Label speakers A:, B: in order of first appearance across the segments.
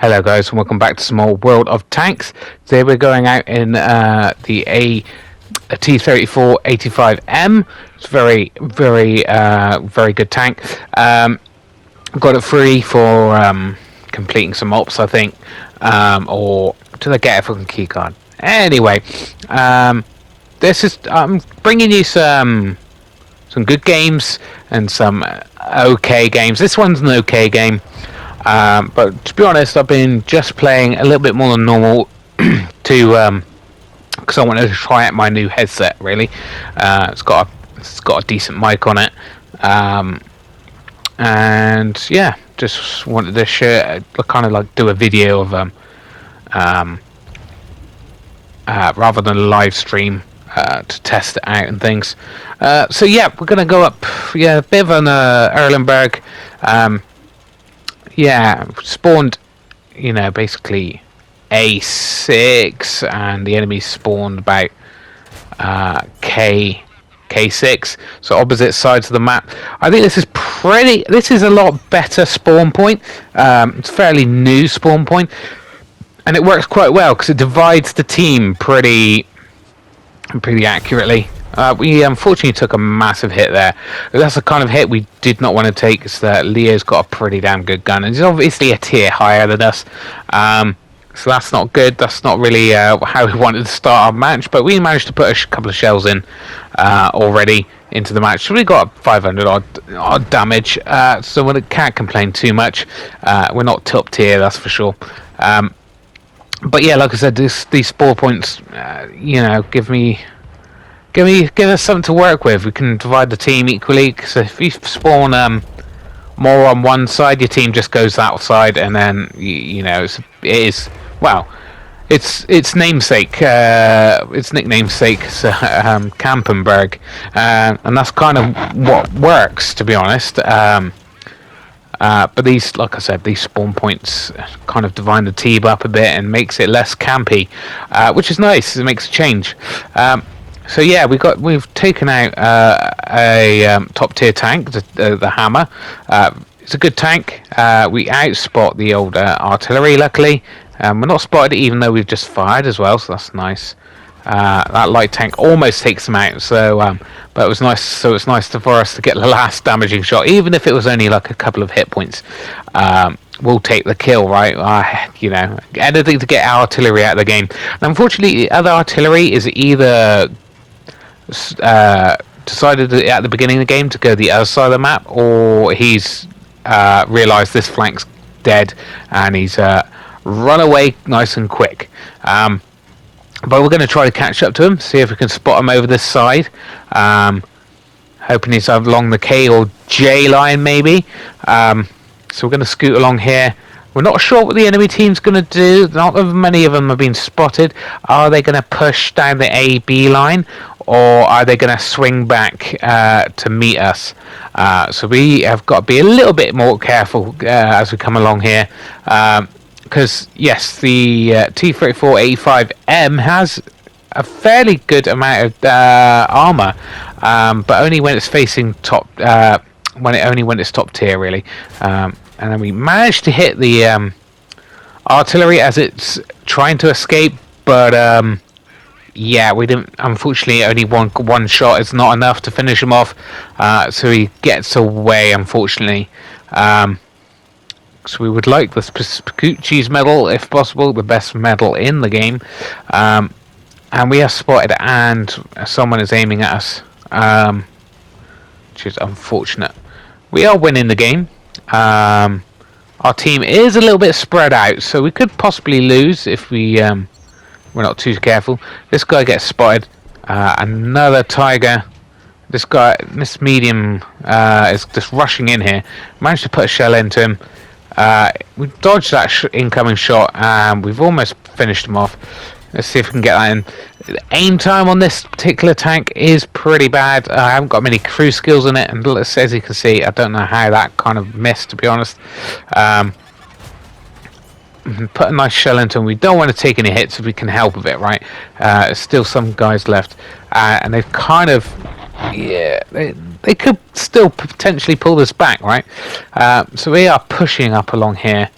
A: Hello guys and welcome back to some more World of Tanks. Today we're going out in the T-34-85M. It's very good tank. Got it free for completing some ops, I think, or did I get it from keycard? Anyway, this is I'm bringing you some good games and some okay games. This one's an okay game. But to be honest, I've been just playing a little bit more than normal to because I wanted to try out my new headset. Really, it's got a decent mic on it, and yeah, just wanted to share, kind of like do a video of rather than a live stream to test it out and things. So yeah, we're gonna go up. Yeah, a bit of an Erlenberg. Yeah, spawned, basically A6, and the enemy spawned about K6, so opposite sides of the map. I think this is a lot better spawn point. It's a fairly new spawn point, and it works quite well because it divides the team pretty accurately. We unfortunately took a massive hit there. That's the kind of hit we did not want to take, because Leo's got a pretty damn good gun, and he's obviously a tier higher than us. So that's not good. That's not really how we wanted to start our match, but we managed to put a couple of shells in already into the match. So we got 500 odd damage, so we can't complain too much. We're not top tier, that's for sure. But yeah, like I said, these spawn points, give us something to work with. We can divide the team equally, because if you spawn more on one side, your team just goes that side, and then its namesake, its nickname's sake, Kampenberg, and that's kind of what works, to be honest. But these, like I said, these spawn points kind of divide the team up a bit and makes it less campy, which is nice. It makes a change. So yeah, we've taken out a top tier tank, the Hammer. It's a good tank. We outspot the old artillery, luckily. We're not spotted even though we've just fired as well, so that's nice. That light tank almost takes them out, so but it was nice. So it's nice for us to get the last damaging shot, even if it was only like a couple of hit points. We'll take the kill, right? Anything to get our artillery out of the game. And unfortunately, the other artillery is either decided at the beginning of the game to go the other side of the map, or he's realised this flank's dead and he's run away nice and quick. But we're going to try to catch up to him, see if we can spot him over this side. Hoping he's along the K or J line maybe. So we're going to scoot along here. We're not sure what the enemy team's going to do. Not many of them have been spotted. Are they going to push down the A-B line, or are they going to swing back to meet us? So we have got to be a little bit more careful as we come along here. Because, yes, the T-34-85M has a fairly good amount of armour, but only when it's facing top... when it's top tier, really. And then we managed to hit the artillery as it's trying to escape, but yeah, we didn't. Unfortunately, only one shot is not enough to finish him off, so he gets away, unfortunately. So we would like the Spikuchi's medal, if possible, the best medal in the game. And we are spotted, and someone is aiming at us, which is unfortunate. We are winning the game. Our team is a little bit spread out, so we could possibly lose if we're not too careful. This guy gets spotted. Another Tiger. This medium is just rushing in here. Managed to put a shell into him. We dodged that incoming shot, and we've almost finished him off. Let's see if we can get that in. The aim time on this particular tank is pretty bad. I haven't got many crew skills in it, and as you can see, I don't know how that kind of missed, to be honest. Put a nice shell into him. We don't want to take any hits if we can help a bit, right? There's still some guys left, and they've kind of... Yeah, they could still potentially pull this back, right? So we are pushing up along here.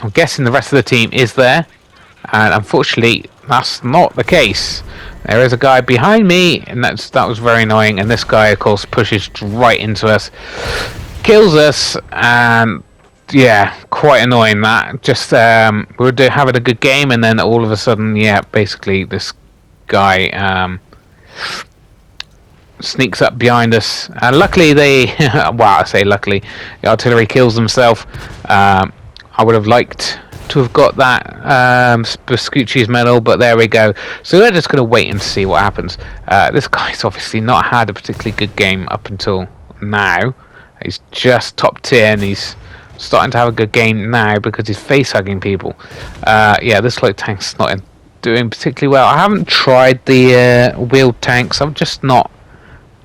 A: I'm guessing the rest of the team is there, and unfortunately that's not the case. There is a guy behind me, and that was very annoying. And this guy, of course, pushes right into us, kills us, and yeah, quite annoying. That just we were having a good game, and then all of a sudden, yeah, basically this guy sneaks up behind us, and luckily they well, I say luckily, the artillery kills himself. I would have liked to have got that Vespucci's medal, but there we go. So we're just going to wait and see what happens. This guy's obviously not had a particularly good game up until now. He's just top tier, and he's starting to have a good game now because he's face hugging people. Yeah, this light tank's not doing particularly well. I haven't tried the wheeled tanks. I'm just not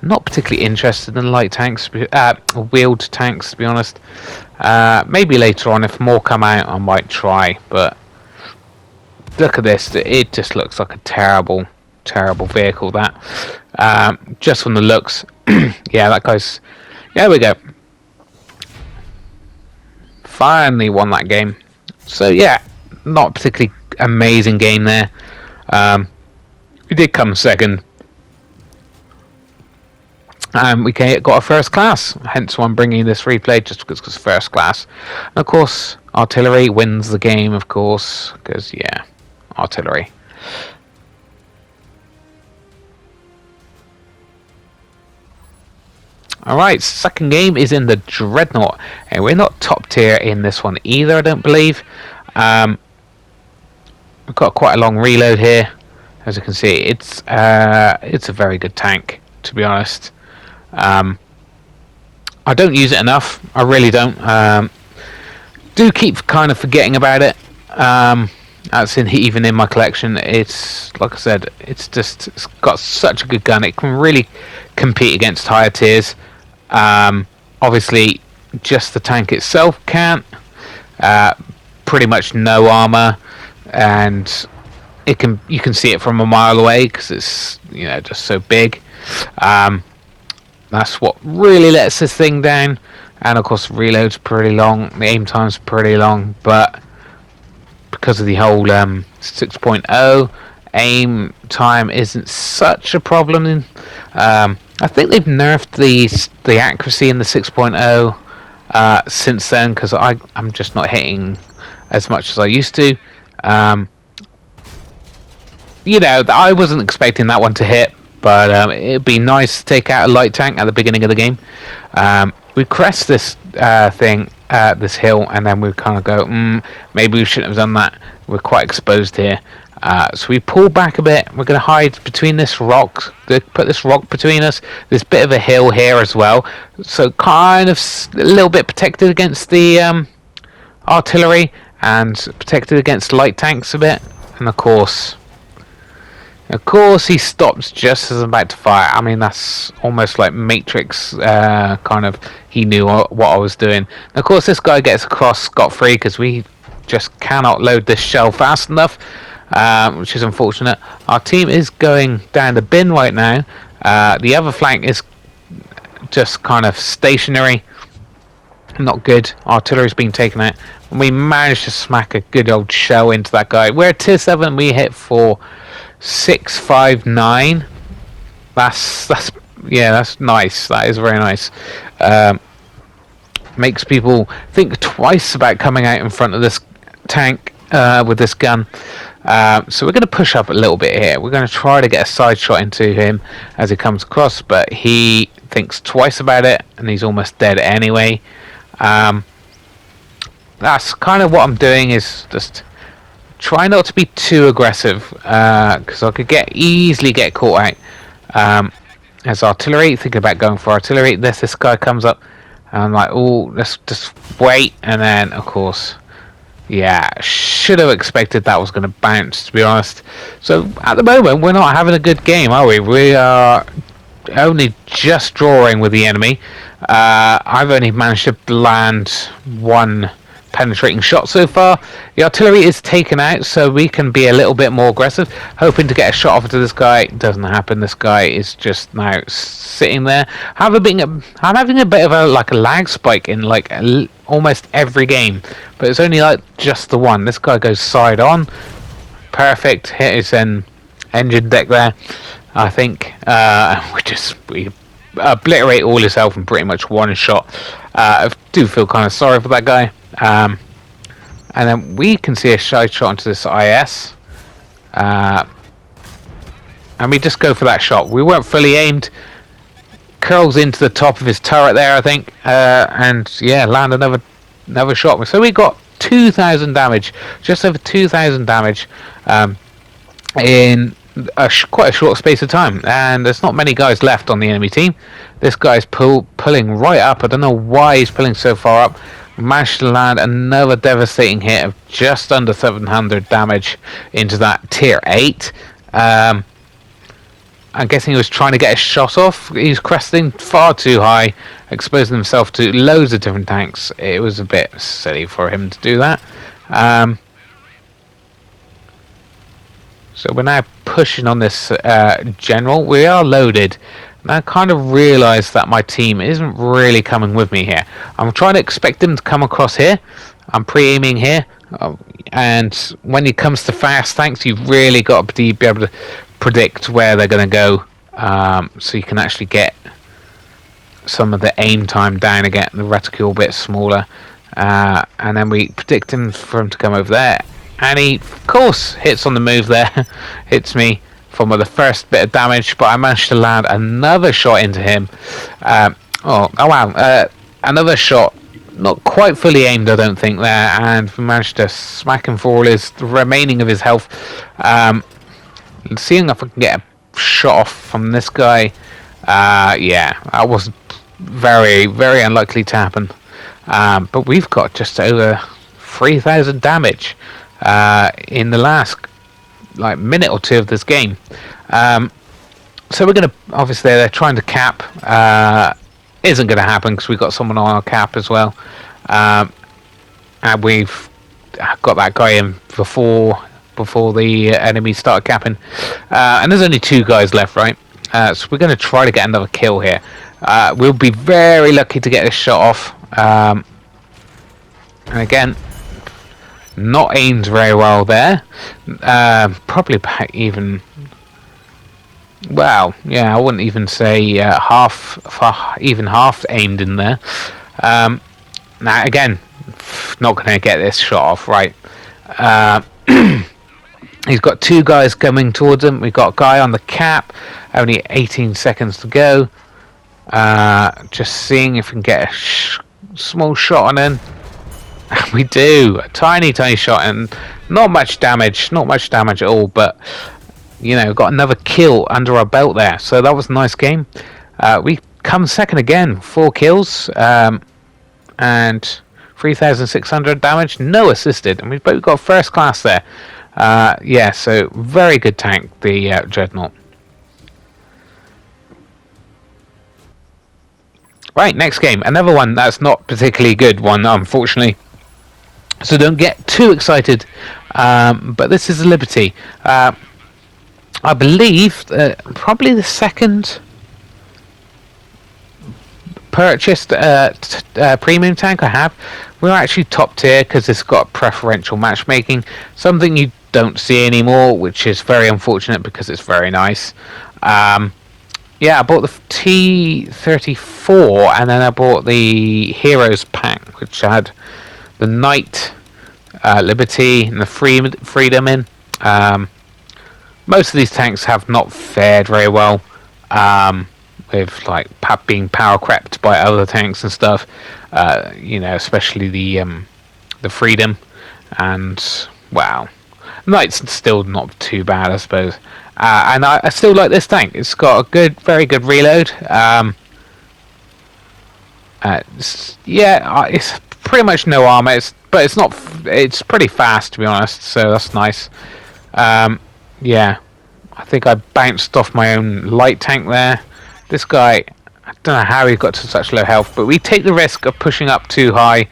A: particularly interested in light tanks, wheeled tanks, to be honest. Maybe later on, if more come out, I might try. But look at this; it just looks like a terrible, terrible vehicle. That just from the looks, yeah, that guy's. There we go. Finally won that game. So yeah, not particularly amazing game there. We did come second. We got a first class, hence why I'm bringing this replay, just because it's first class. And of course, artillery wins the game, of course, because yeah, artillery. Alright, second game is in the Dreadnought, and we're not top tier in this one either, I don't believe. We've got quite a long reload here, as you can see. It's a very good tank, to be honest. I don't use it enough. I really don't. Do keep kind of forgetting about it. That's even in my collection. It's like I said. It's got such a good gun. It can really compete against higher tiers. Obviously, just the tank itself can't. Pretty much no armor, and you can see it from a mile away because it's just so big. That's what really lets this thing down. And of course, reload's pretty long. The aim time's pretty long, but because of the whole 6.0, aim time isn't such a problem. I think they've nerfed the accuracy in the 6.0 since then, because I'm just not hitting as much as I used to. I wasn't expecting that one to hit. But it'd be nice to take out a light tank at the beginning of the game. We crest this this hill, and then we kind of go, maybe we shouldn't have done that. We're quite exposed here. So we pull back a bit. We're going to hide between this rock. Put this rock between us. There's a bit of a hill here as well. So kind of a little bit protected against the artillery and protected against light tanks a bit. And of course, he stops just as I'm about to fire. I mean, that's almost like Matrix, kind of. He knew what I was doing. And of course, this guy gets across scot-free because we just cannot load this shell fast enough, which is unfortunate. Our team is going down the bin right now. The other flank is just kind of stationary. Not good. Artillery's been taken out. And we managed to smack a good old shell into that guy. We're tier 7. We hit for 659. That's nice. That is very nice. Makes people think twice about coming out in front of this tank with this gun. So we're going to push up a little bit here. We're going to try to get a side shot into him as he comes across, but he thinks twice about it, and he's almost dead anyway. That's kind of what I'm doing, is just try not to be too aggressive, because I could easily get caught out. As artillery, thinking about going for artillery, this guy comes up, and I'm like, oh, let's just wait, and then of course, yeah, should have expected that was going to bounce, to be honest. So at the moment, we're not having a good game, are we? We are only just drawing with the enemy. I've only managed to land one penetrating shot so far. The artillery is taken out, so we can be a little bit more aggressive, hoping to get a shot off to this guy. Doesn't happen. This guy is just now sitting there. I'm having a bit of a lag spike in almost every game, but it's only just the one. This guy goes side on, perfect. Hit his engine deck there. I think we obliterate all his health in pretty much one shot. I do feel kind of sorry for that guy. And then we can see a side shot into this IS. And we just go for that shot. We weren't fully aimed. Curls into the top of his turret there, I think. And yeah, land another shot. So we got 2,000 damage. Just over 2,000 damage in quite a short space of time. And there's not many guys left on the enemy team. This guy's pulling right up. I don't know why he's pulling so far up. Managed to land another devastating hit of just under 700 damage into that tier 8. I'm guessing he was trying to get a shot off. He's cresting far too high, exposing himself to loads of different tanks. It was a bit silly for him to do that. So we're now pushing on this general. We are loaded. And I kind of realised that my team isn't really coming with me here. I'm trying to expect him to come across here. I'm pre-aiming here. And when it comes to fast tanks, you've really got to be able to predict where they're going to go. So you can actually get some of the aim time down again, the reticule a bit smaller. And then we predict him for him to come over there. And he, of course, hits on the move there. Hits me from the first bit of damage, but I managed to land another shot into him. Oh wow, another shot, not quite fully aimed, I don't think there, and we managed to smack him for all the remaining of his health. Seeing if I can get a shot off from this guy. Yeah, that was very, very unlikely to happen. But we've got just over 3,000 damage in the last minute or two of this game. So we're gonna, obviously they're trying to cap. Isn't gonna happen because we've got someone on our cap as well. And we've got that guy in before the enemy start capping. And there's only 2 guys left, right? So we're gonna try to get another kill here. We'll be very lucky to get this shot off. And again, not aimed very well there. Probably even, well, yeah, I wouldn't even say half aimed in there. Now again, not going to get this shot off, right? He's got 2 guys coming towards him. We've got a guy on the cap, only 18 seconds to go. Just seeing if we can get a small shot on him. We do a tiny shot and not much damage at all, but you know, got another kill under our belt there, so that was a nice game. We come second again, 4 kills and 3,600 damage, no assisted, and we've got first class there. Yeah, so very good tank, the Dreadnought. Right, next game, another one that's not particularly good one, unfortunately. So don't get too excited, but this is Liberty. I believe probably the second purchased premium tank I have. We're actually top tier because it's got preferential matchmaking, something you don't see anymore, which is very unfortunate because it's very nice. Yeah, I bought the T-34 and then I bought the Heroes pack, which had the Knight, Liberty, and the Freedom in. Most of these tanks have not fared very well, with being power crept by other tanks and stuff. You know, especially the Freedom, and wow, Knight's still not too bad, I suppose. And I still like this tank. It's got a very good reload. Yeah, it's pretty much no armor, but it's pretty fast, to be honest, so that's nice. Yeah, I think I bounced off my own light tank there. This guy, I don't know how he got to such low health, but we take the risk of pushing up too high.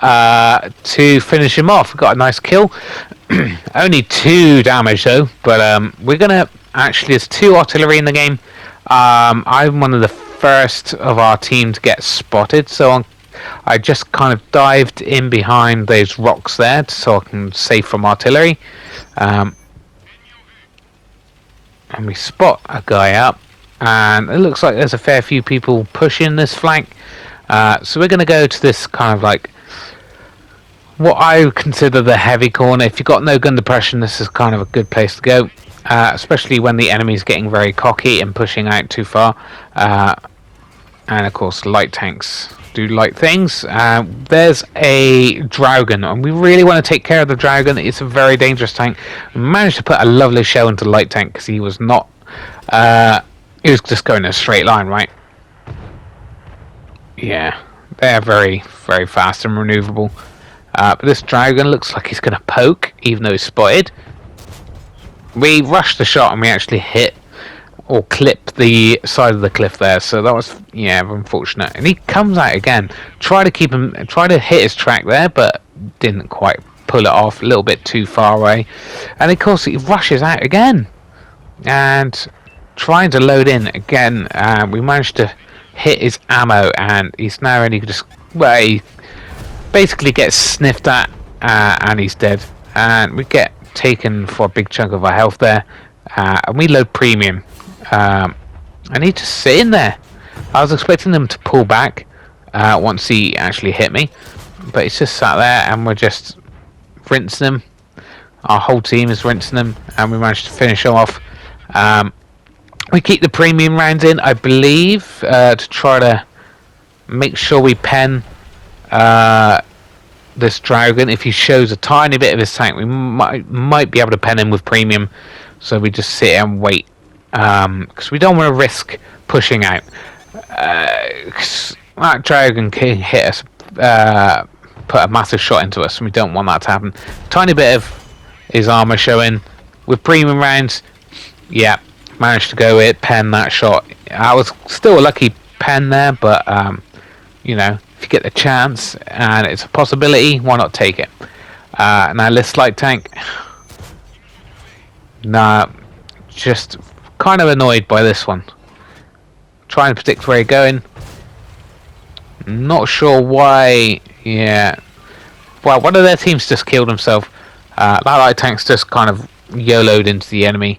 A: to finish him off. We got a nice kill. Only 2 damage though, but we're gonna actually. There's 2 artillery in the game. I'm one of the first of our team to get spotted, so I just kind of dived in behind those rocks there so I can save from artillery. And we spot a guy up, and it looks like there's a fair few people pushing this flank. So we're going to go to this kind of like what I would consider the heavy corner. If you've got no gun depression, this is kind of a good place to go, especially when the enemy's getting very cocky and pushing out too far. And of course, light tanks do light things. There's a dragon, and we really want to take care of the dragon. It's a very dangerous tank. We managed to put a lovely shell into the light tank because he was not. He was just going in a straight line, right? Yeah, they're very, very fast and maneuverable. But this dragon looks like he's going to poke, even though he's spotted. We rushed the shot and we actually hit or clip the side of the cliff there, so that was, yeah, unfortunate. And he comes out again. Try to hit his track there, but didn't quite pull it off. A little bit too far away. And of course he rushes out again and trying to load in again. We managed to hit his ammo, and he's now only just, well, he basically gets sniffed at, and he's dead. And we get taken for a big chunk of our health there, and we load premium. And he's just sitting there. I was expecting them to pull back once he actually hit me, but he's just sat there, and we're just rinsing him. Our whole team is rinsing him, and we managed to finish him off. We keep the premium rounds in, I believe, to try to make sure we pen this dragon. If he shows a tiny bit of his tank, we might be able to pen him with premium. So we just sit and wait, because we don't want to risk pushing out. 'Cause that dragon can hit us, put a massive shot into us, and we don't want that to happen. Tiny bit of his armor showing with premium rounds. Yeah, managed to go it, pen that shot. I was still a lucky pen there, but you know, if you get the chance and it's a possibility, why not take it? Now this light tank, nah, just kind of annoyed by this one. Trying to predict where you're going. Not sure why. Yeah, well, one of their teams just killed himself. That light tank's just kind of YOLO'd into the enemy.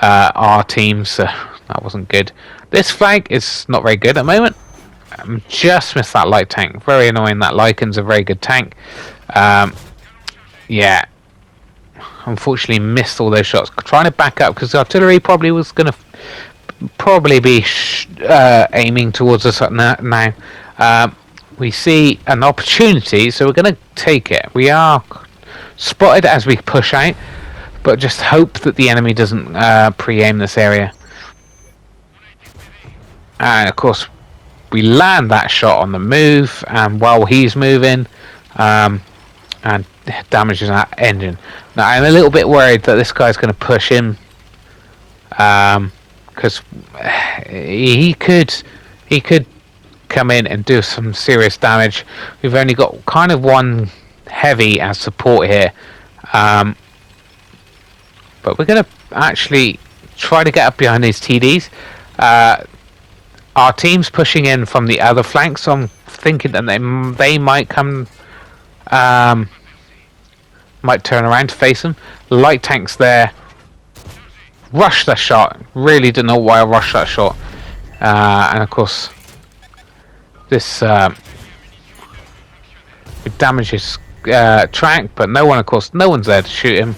A: Our team, so that wasn't good. This flank is not very good at the moment. Just missed that light tank. Very annoying. That Lycan's a very good tank. Yeah, unfortunately missed all those shots. Trying to back up because the artillery probably was going to be aiming towards us now. We see an opportunity, so we're going to take it. We are spotted as we push out, but just hope that the enemy doesn't pre-aim this area. And of course, we land that shot on the move, and while he's moving, and damages that engine. Now I'm a little bit worried that this guy's going to push him, because he could come in and do some serious damage. We've only got kind of one heavy as support here, but we're going to actually try to get up behind these TDs. Our team's pushing in from the other flank, so I'm thinking that they might come, might turn around to face them. Light tanks there. Rush the shot. Really don't know why I rushed that shot. And of course, this it damages track, but no one's there to shoot him.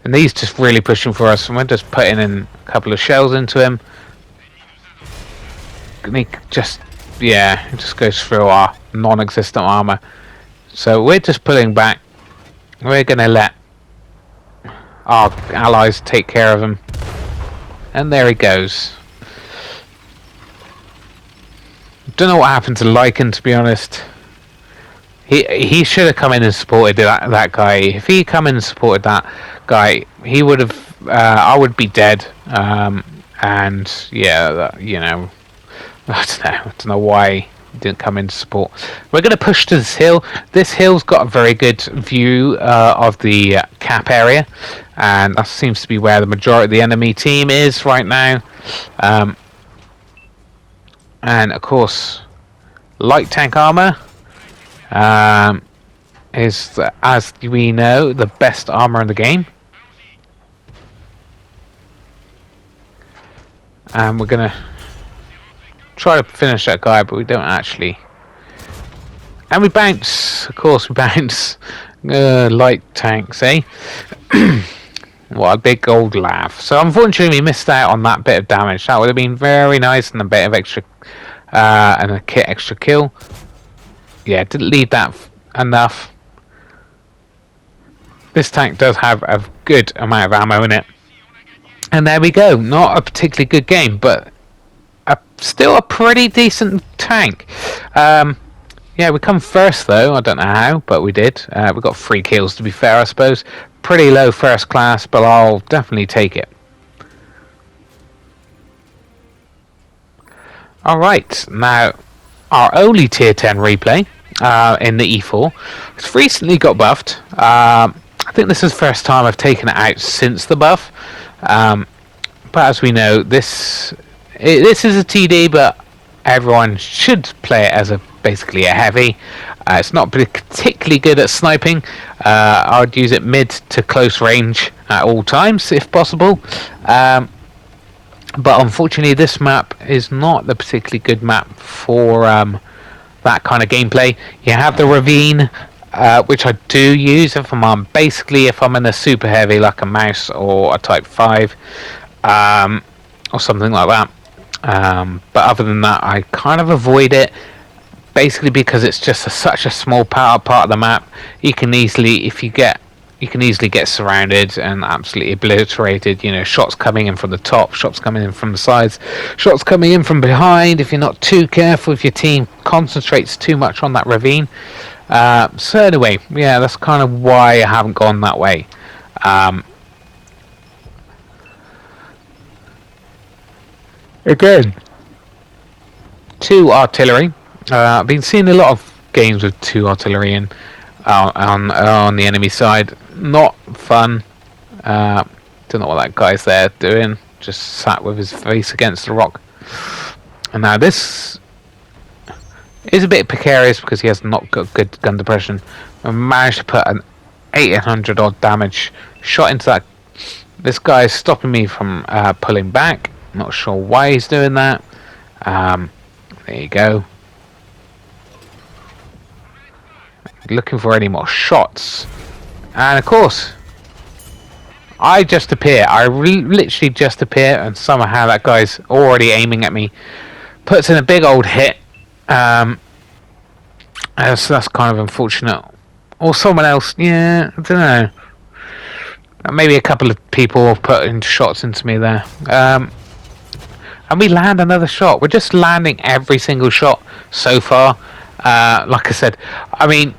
A: And he's just really pushing for us, and we're just putting in a couple of shells into him. And he just goes through our non-existent armor. So we're just pulling back. We're going to let our allies take care of him. And there he goes. Don't know what happened to Lycan, to be honest. He should have come in and supported that guy. If he come in and supported that guy, he would have. I would be dead. And yeah, you know, I don't know why didn't come in to support. We're going to push to this hill. This hill's got a very good view of the cap area, and that seems to be where the majority of the enemy team is right now. And of course, light tank armor is, as we know, the best armor in the game. And we're going to try to finish that guy, but we don't actually. And we bounce. Of course we bounce. Light tanks, eh? What a big old laugh. So unfortunately we missed out on that bit of damage. That would have been very nice, and a bit of extra and a kit extra kill. Yeah, didn't leave that enough. This tank does have a good amount of ammo in it. And there we go. Not a particularly good game, but still a pretty decent tank. Yeah, we come first though. I don't know how, but we did. We got 3 kills, to be fair, I suppose. Pretty low first class, but I'll definitely take it. Alright, now our only tier 10 replay in the E4. It's recently got buffed. I think this is the first time I've taken it out since the buff. But as we know, this is a TD, but everyone should play it as basically a heavy. It's not particularly good at sniping. I would use it mid to close range at all times if possible. But unfortunately this map is not the particularly good map for that kind of gameplay. You have the ravine, which I do use if I'm on, basically if I'm in a super heavy like a mouse or a type 5 or something like that. But other than that, I kind of avoid it, basically because it's just such a small part of the map. You can easily get surrounded and absolutely obliterated. You know, shots coming in from the top, shots coming in from the sides, shots coming in from behind. If you're not too careful, if your team concentrates too much on that ravine. So anyway, yeah, that's kind of why I haven't gone that way. Again, 2 artillery. I've been seeing a lot of games with 2 artillery in on the enemy side. Not fun. Don't know what that guy's there doing. Just sat with his face against the rock. And now this is a bit precarious because he has not got good gun depression. I managed to put an 800 odd damage shot into that. This guy is stopping me from pulling back. Not sure why he's doing that. There you go. Looking for any more shots. And of course, I just appear. I literally just appear, and somehow that guy's already aiming at me. Puts in a big old hit. So that's kind of unfortunate. Or someone else. Yeah, I don't know. Maybe a couple of people have put in shots into me there. And we land another shot. We're just landing every single shot so far. Like I said, I mean,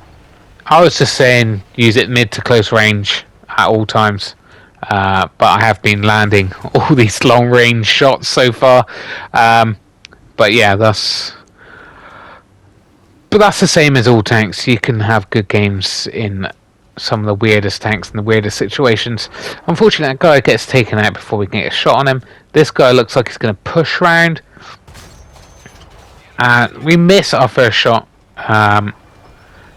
A: I was just saying use it mid to close range at all times. But I have been landing all these long range shots so far. But yeah, that's the same as all tanks. You can have good games in some of the weirdest tanks and the weirdest situations. Unfortunately, that guy gets taken out before we can get a shot on him. This guy looks like he's going to push round. And we miss our first shot,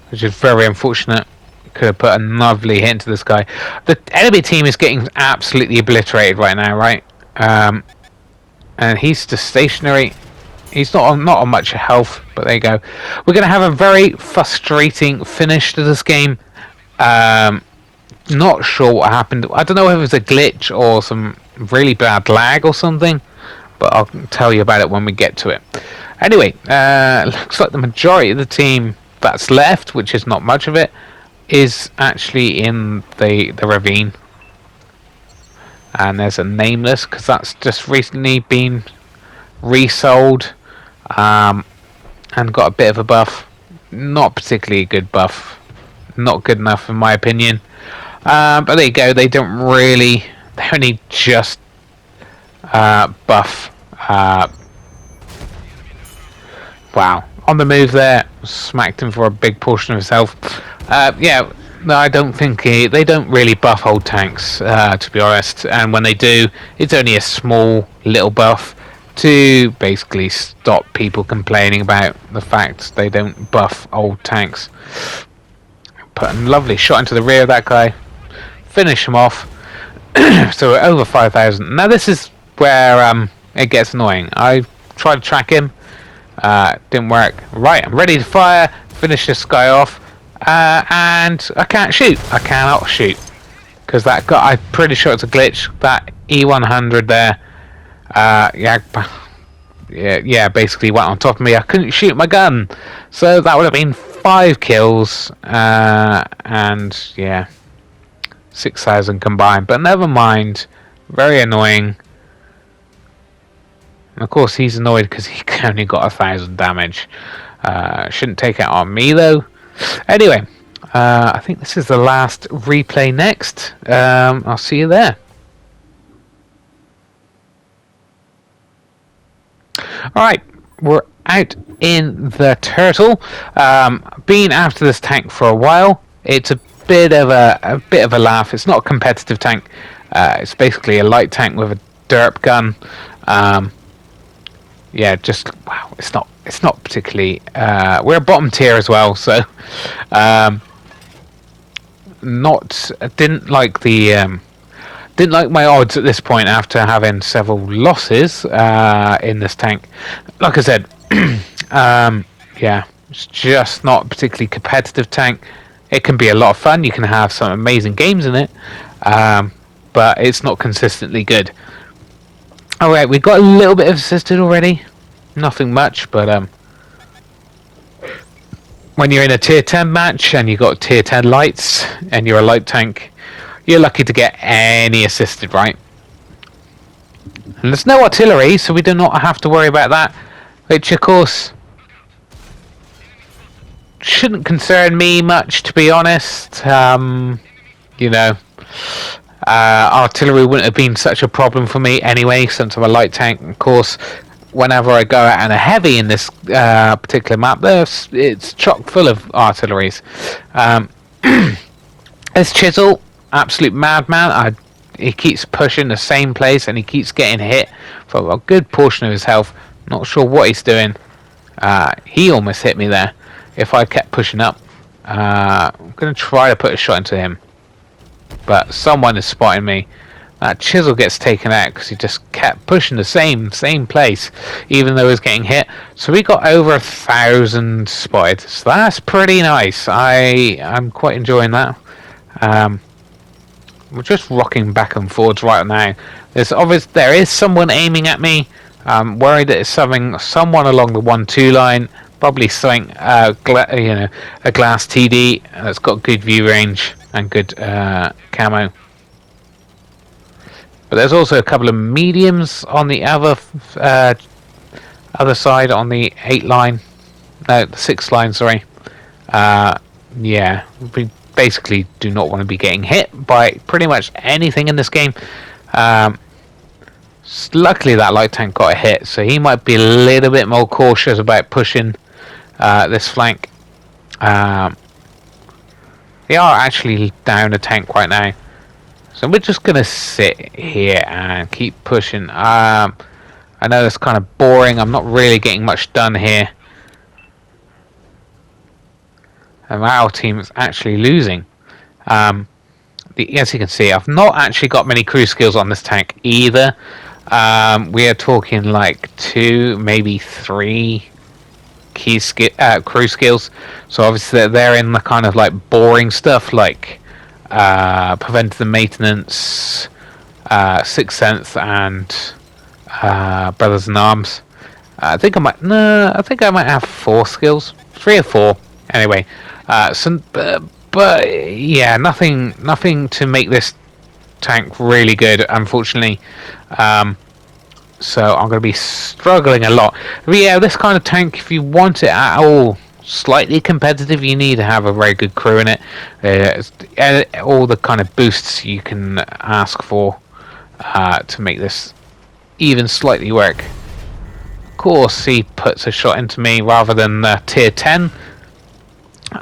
A: which is very unfortunate. Could have put a lovely hit into this guy. The enemy team is getting absolutely obliterated right now, right? And he's just stationary. He's not on much health, but there you go. We're going to have a very frustrating finish to this game. Not sure what happened. I don't know if it was a glitch or some really bad lag or something, but I'll tell you about it when we get to it. Anyway, looks like the majority of the team that's left, which is not much of it, is actually in the ravine. And there's a nameless, because that's just recently been resold and got a bit of a buff. Not particularly a good buff. Not good enough in my opinion. But there you go. They don't really. They only just buff. Wow. on the move there, smacked him for a big portion of his health. Yeah, no, I don't think they don't really buff old tanks, to be honest. And when they do, it's only a small little buff to basically stop people complaining about the fact they don't buff old tanks. Put a lovely shot into the rear of that guy, finish him off. So we're over 5,000. Now this is where it gets annoying. I tried to track him, didn't work. Right, I'm ready to fire, finish this guy off, and I can't shoot. I cannot shoot because that guy. I'm pretty sure it's a glitch. That E100 there. Yeah, basically went on top of me. I couldn't shoot my gun, so that would have been 5 kills, and yeah, 6,000 combined. But never mind. Very annoying. And of course, he's annoyed because he only got 1,000 damage. Shouldn't take it on me though. Anyway, I think this is the last replay next. I'll see you there. Alright, we're out in the Turtle. Been after this tank for a while. It's a bit of a laugh. It's not a competitive tank. It's basically a light tank with a derp gun. Yeah, just wow. It's not particularly. We're bottom tier as well, so didn't like my odds at this point after having several losses in this tank. Like I said, yeah, it's just not a particularly competitive tank. It can be a lot of fun. You can have some amazing games in it, but it's not consistently good. Alright, we've got a little bit of assisted already. Nothing much, but when you're in a tier 10 match and you've got tier 10 lights and you're a light tank, you're lucky to get any assisted, right? And there's no artillery, so we do not have to worry about that, which of course shouldn't concern me much, to be honest. You know, artillery wouldn't have been such a problem for me anyway, since I'm a light tank. Of course, whenever I go out and a heavy in this particular map, it's chock full of artilleries. This Chisel, absolute madman. He keeps pushing the same place and he keeps getting hit for a good portion of his health. Not sure what he's doing. He almost hit me there. If I kept pushing up, I'm going to try to put a shot into him. But someone is spotting me. That Chisel gets taken out because he just kept pushing the same place, even though he was getting hit. So we got over 1,000 spotted. So that's pretty nice. I'm quite enjoying that. We're just rocking back and forwards right now. There is someone aiming at me. I'm worried that it's someone along the 1-2 line. Probably something, a glass TD that's got good view range and good camo. But there's also a couple of mediums on the other side, on the 8 line. No, the 6 line, sorry. Yeah, we basically do not want to be getting hit by pretty much anything in this game. Luckily that light tank got a hit, so he might be a little bit more cautious about pushing this flank. They are actually down a tank right now, so we're just gonna sit here and keep pushing. I know it's kind of boring. I'm not really getting much done here. And our team is actually losing. As you can see, I've not actually got many crew skills on this tank either. We are talking like 2, maybe 3 crew skills. So obviously they're in the kind of like boring stuff like preventative maintenance, Sixth Sense, and Brothers in Arms. I think I might have 4 skills, 3 or 4. Anyway, but yeah, nothing to make this tank really good, unfortunately. So I'm going to be struggling a lot. But yeah, this kind of tank, if you want it at all slightly competitive, you need to have a very good crew in it. All the kind of boosts you can ask for to make this even slightly work. course, he puts a shot into me rather than tier 10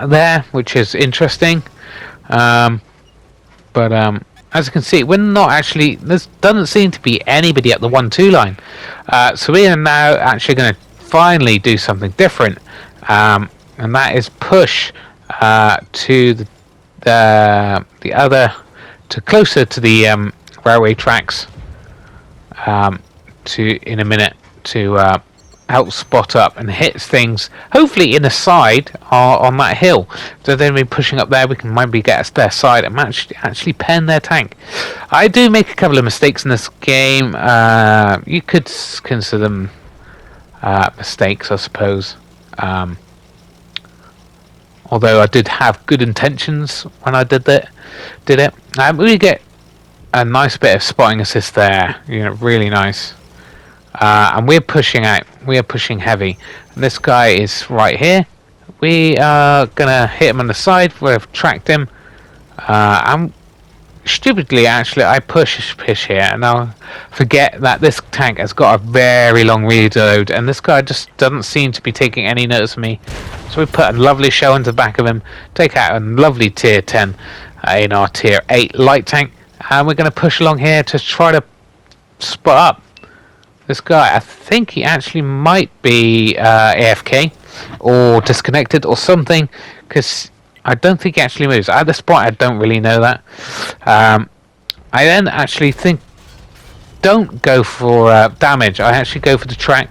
A: there, which is interesting. But as you can see, we're not actually, there doesn't seem to be anybody at the 1-2 line. So we are now actually going to finally do something different, and that is push to the other, to closer to the railway tracks, in a minute, to help spot up and hit things, hopefully in the side on that hill. So then we're pushing up there, we can maybe get their side and actually pen their tank. I do make a couple of mistakes in this game. You could consider them mistakes, I suppose. Although I did have good intentions when I did it. We get a nice bit of spotting assist there, really nice. And we're pushing out. We are pushing heavy. And this guy is right here. We are gonna hit him on the side. We've tracked him. And stupidly, actually, I push here, and I'll forget that this tank has got a very long reload, and this guy just doesn't seem to be taking any notice of me. So we put a lovely shell into the back of him, take out a lovely tier 10 in our tier 8 light tank, and we're going to push along here to try to spot up this guy. I think he actually might be AFK or disconnected or something, because I don't think he actually moves. At this point, I don't really know that. I then actually don't go for damage. I actually go for the track.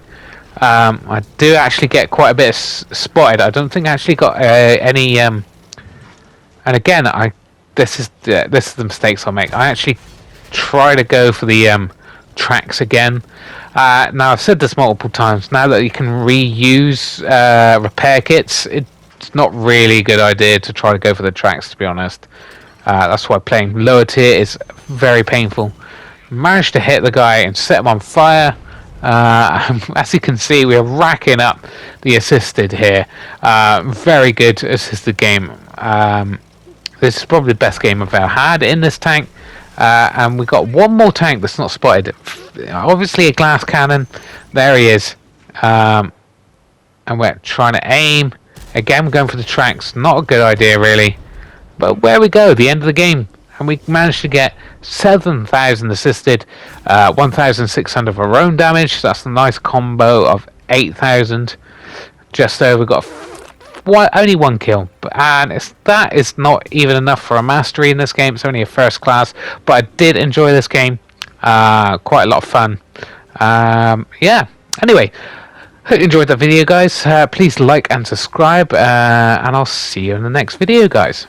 A: I do actually get quite a bit spotted. I don't think I actually got any. And again, this is the mistakes I make. I actually try to go for the tracks again. Now I've said this multiple times. Now that you can reuse repair kits, it's not really a good idea to try to go for the tracks, to be honest. That's why playing lower tier is very painful. Managed to hit the guy and set him on fire. As you can see, we are racking up the assisted here. Very good assisted game. This is probably the best game I've ever had in this tank. And we've got one more tank that's not spotted. Obviously a glass cannon. There he is. And we're trying to aim. Again, we're going for the tracks. Not a good idea, really. But where we go, the end of the game. And we managed to get 7,000 assisted, 1,600 of our own damage. So that's a nice combo of 8,000. Just over, got only one kill. And that is not even enough for a mastery in this game. It's only a first class. But I did enjoy this game. Quite a lot of fun. Yeah. Anyway, hope you enjoyed that video, guys. Please like and subscribe. And I'll see you in the next video, guys.